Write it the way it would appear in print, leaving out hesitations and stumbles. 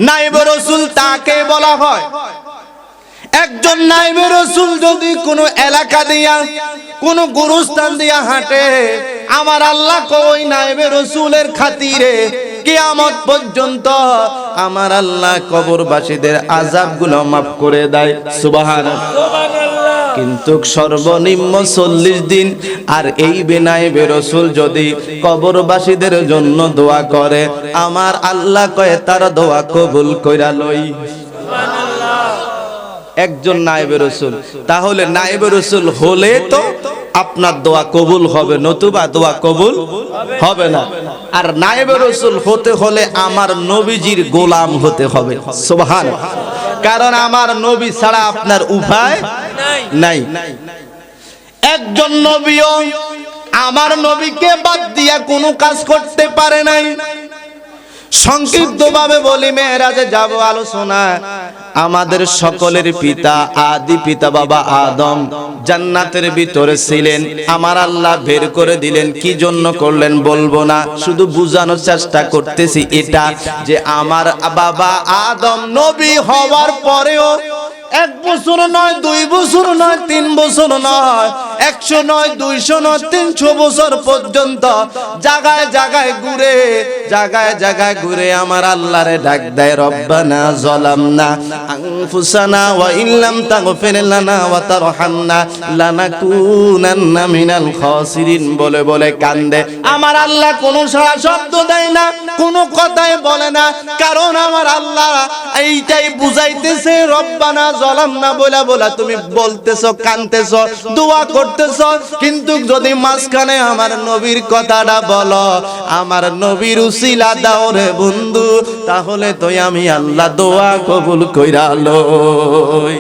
নায়েবে রাসূল তাকে বলা হয়। একজন নায়েবে রাসূল যদি কোনো এলাকা দিয়া কোনো গুরুস্থান দিয়া হাঁটে, আমার আল্লাহ কই নায়েবে রাসূলের খাতিরে কিয়ামত পর্যন্ত আমার আল্লাহ কবরবাসীদের আযাবগুলো মাফ করে দেয়। সুবহানাল্লাহ। কিন্তু সর্বনিম্ন 40 দিন। আর এই নায়েবে রাসূল যদি কবরবাসীদের জন্য দোয়া করে, আমার আল্লাহ কয় তার দোয়া কবুল কইরা লই। একজন নায়েবে রাসূল, তাহলে নায়েবে রাসূল হলে তো আপনার দোয়া কবুল হবে, নতুবা দোয়া কবুল হবে না। আর নায়েবে রাসূল হতে হলে আমার নবীজির গোলাম হতে হবে। সুবহানাল্লাহ। কারণ আমার নবী ছাড়া আপনার উপায় নাই। একজন নবীও আমার নবীকে বাদ দিয়া কোনো কাজ করতে পারে নাই। সংক্ষিপ্তভাবে বলি, মেরাজে যাব আলোচনা। আমাদের সকলের পিতা, আদি পিতা বাবা আদম জান্নাতের ভিতরে ছিলেন, আমার আল্লাহ বের করে দিলেন। কি জন্য করলেন বলবো না, শুধু বোঝানোর চেষ্টা করতেছি এটা যে আমার বাবা আদম নবী হওয়ার পরেও 1 বছর নয়, 2 বছর নয়, 3 বছর নয়, 100 নয়, 200 নয়, 300 বছর পর্যন্ত জায়গায় জায়গায় ঘুরে, জায়গায় জায়গায় ঘুরে আমার আল্লাহরে ডাক দেয়, রব্বানা যালামনা আনফুসানা ওয়া ইল্লাম তাগফির লানা ওয়া তারহামনা লানাকুনান্না মিনাল খাসিরিন বলে বলে কান্দে। আমার আল্লাহ কোনো সারা শব্দ দেয় না, কোনো কথাই বলে না, কারণ আমার আল্লাহ এইটাই বুঝাইতেছে, রব্বানা যালামনা বলা বলা তুমি বলতেছো, কানতেছো, দোয়া করতেছো, কিন্তু যদি মাঝখানে আমার নবীর কথাটা বলো, আমার নবীর উসিলা দাও রে বন্ধু, তাহলে তো আমি আল্লাহ দোয়া কবুল কইরা লই।